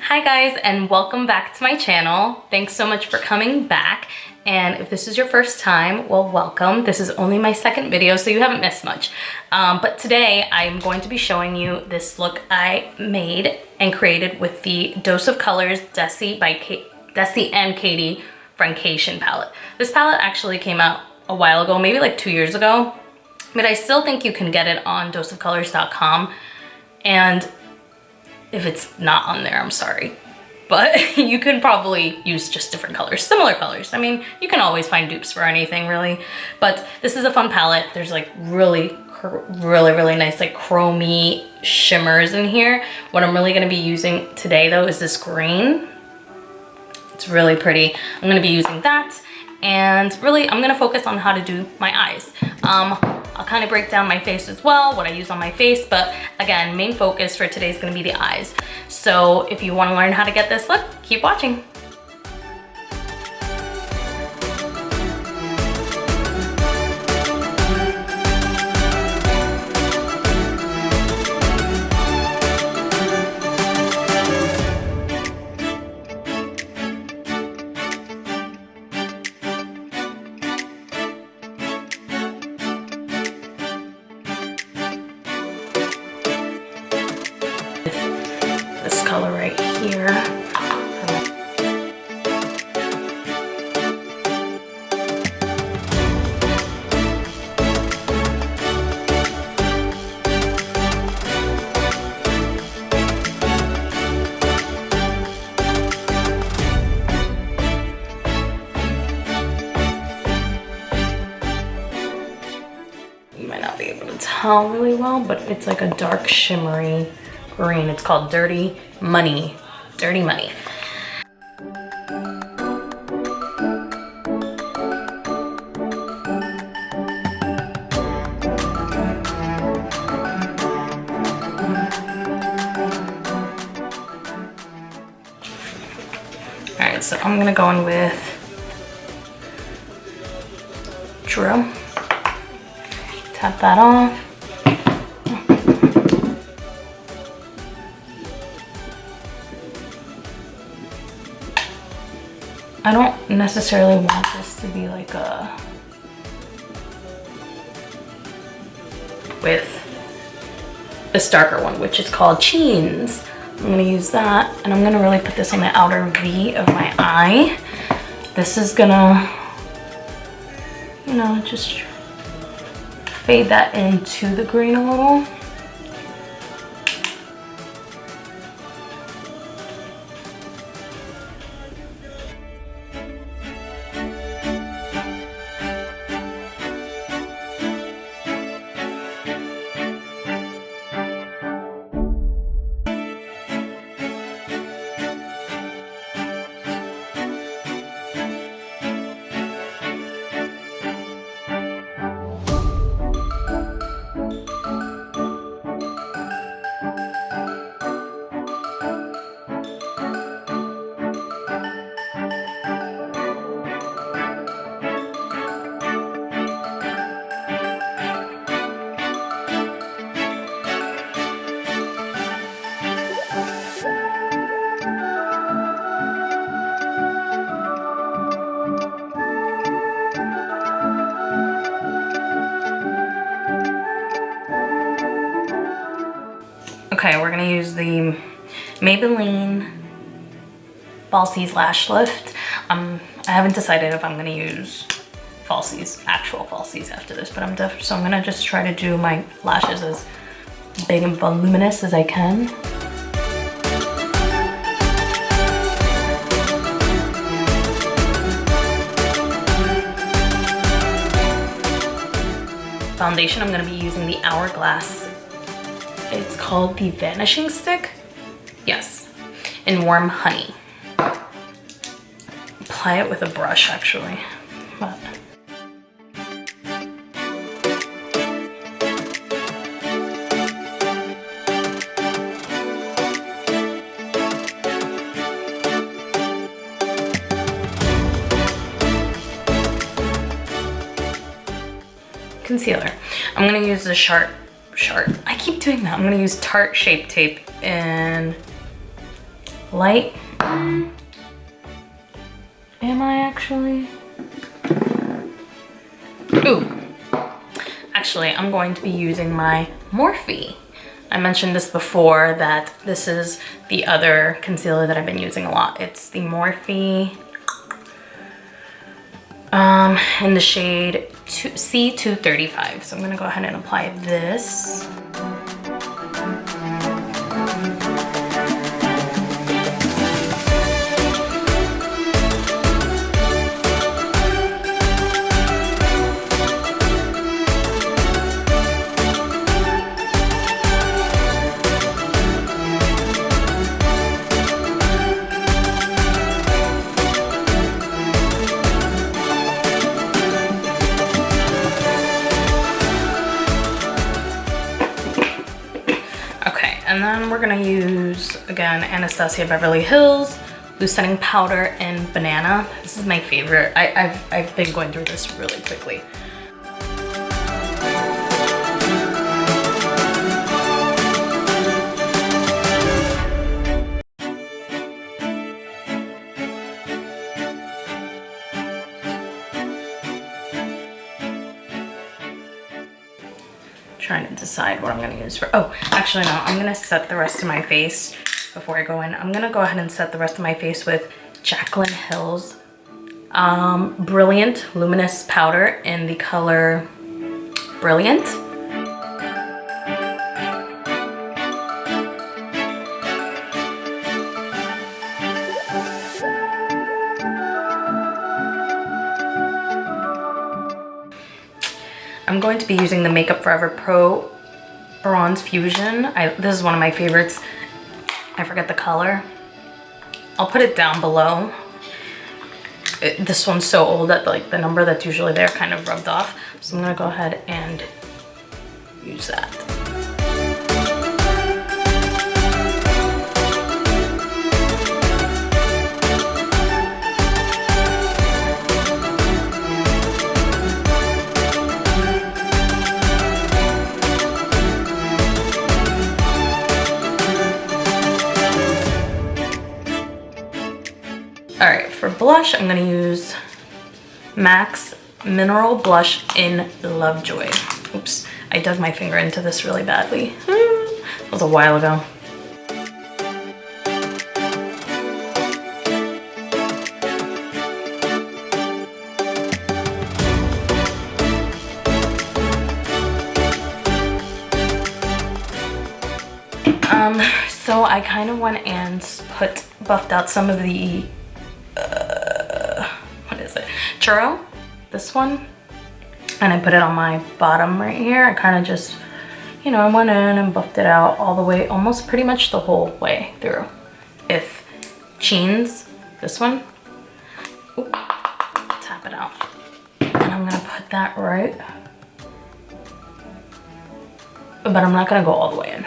Hi guys, and welcome back to my channel. Thanks so much for coming back. And if this is your first time, well, welcome. This is only my second video, so you haven't missed much. But today I'm going to be showing you this look I made and created with the Dose of Colors Desi and Katy Friendcation palette. This palette actually came out a while ago, maybe like 2 years ago, but I still think you can get it on doseofcolors.com. And if it's not on there, I'm sorry. But you can probably use just different colors, similar colors. I mean, you can always find dupes for anything really. But this is a fun palette. There's like really nice like chromey shimmers in here. What I'm really gonna be using today though is this green. It's really pretty. I'm gonna be using that. And really, I'm gonna focus on how to do my eyes. I'll kind of break down my face as well, what I use on my face, but again, main focus for today is gonna be the eyes. So if you wanna learn how to get this look, keep watching. This color right here. You might not be able to tell really well, but it's like a dark shimmery green. It's called Dirty Money. Dirty Money. Alright, so I'm gonna go in with Grwm. Tap that off. I don't necessarily want this to be like a with this darker one, which is called Cheens. I'm gonna use that, and I'm gonna really put this on the outer V of my eye. This is gonna, you know, just fade that into the green a little. Okay, we're gonna use the Maybelline Falsies Lash Lift. I haven't decided if I'm gonna use falsies, actual falsies after this, but so I'm gonna just try to do my lashes as big and voluminous as I can. Foundation, I'm gonna be using the Hourglass. It's called the Vanishing Stick. Yes, in Warm Honey. Apply it with a brush actually, but. Concealer. I'm gonna use the I keep doing that. I'm gonna use Tarte Shape Tape in light. Am I actually? Ooh. Actually, I'm going to be using my Morphe. I mentioned this before that this is the other concealer that I've been using a lot. It's the Morphe in the shade C235. So I'm gonna go ahead and apply this. And then we're gonna use, again, Anastasia Beverly Hills Loose Setting Powder in Banana. This is my favorite. I've been going through this really quickly. Trying to decide what I'm gonna use for, oh, actually no, I'm gonna set the rest of my face before I go in. I'm gonna go ahead and set the rest of my face with Jaclyn Hill's Brilliant Luminous Powder in the color Brilliant. I'm going to be using the Makeup Forever Pro Bronze Fusion. This is one of my favorites. I forget the color. I'll put it down below. This one's so old that like the number that's usually there kind of rubbed off. So I'm gonna go ahead and use that. All right, for blush, I'm gonna use MAC's Mineral Blush in Lovejoy. Oops, I dug my finger into this really badly. That was a while ago. So I kind of went and buffed out some of the what is it? Churro, this one, and I put it on my bottom right here. I kind of just, you know, I went in and buffed it out all the way, almost pretty much the whole way through. If Cheens, this one, ooh, tap it out, and I'm gonna put that right, but I'm not gonna go all the way in.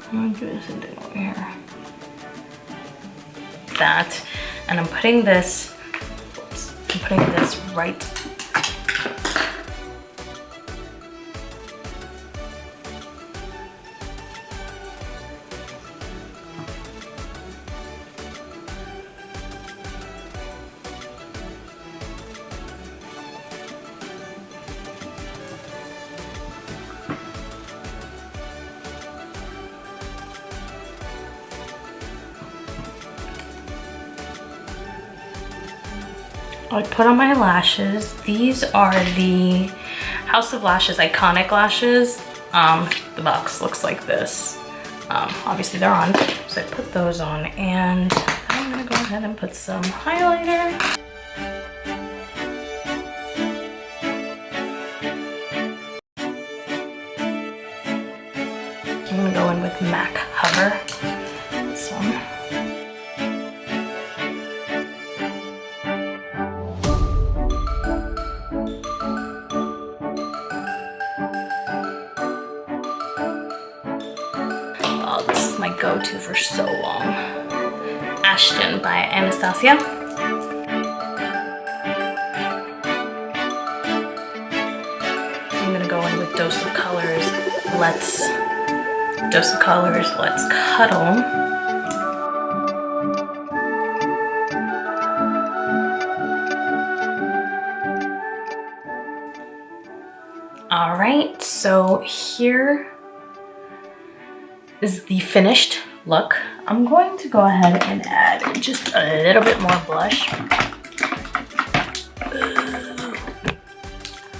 I'm gonna do the same thing over here. That, and I'm putting this, oops, I'm putting this right. I put on my lashes. These are the House of Lashes Iconic Lashes. The box looks like this. Obviously they're on, so I put those on, and I'm gonna go ahead and put some highlighter. I'm gonna go in with MAC Hover. This one. Oh, this is my go-to for so long. Ashton by Anastasia. I'm gonna go in with Dose of Colors. Let's Dose of colors, let's cuddle. All right, so here is the finished look. I'm going to go ahead and add just a little bit more blush.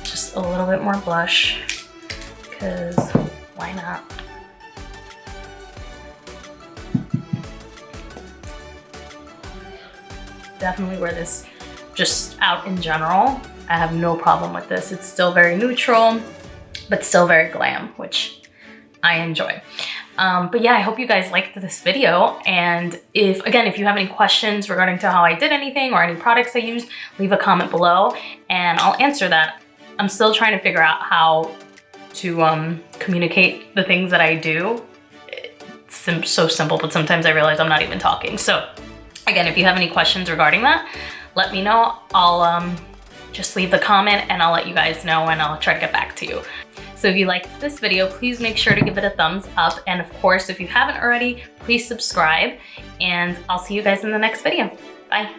Just a little bit more blush, because why not? Definitely wear this just out in general. I have no problem with this. It's still very neutral, but still very glam, which I enjoy. But yeah, I hope you guys liked this video. And if you have any questions regarding to how I did anything or any products I used, leave a comment below and I'll answer that. I'm still trying to figure out how to communicate the things that I do. It's so simple, but sometimes I realize I'm not even talking. So again, if you have any questions regarding that, let me know. I'll just leave the comment and I'll let you guys know and I'll try to get back to you. So if you liked this video, please make sure to give it a thumbs up. And of course, if you haven't already, please subscribe and I'll see you guys in the next video. Bye.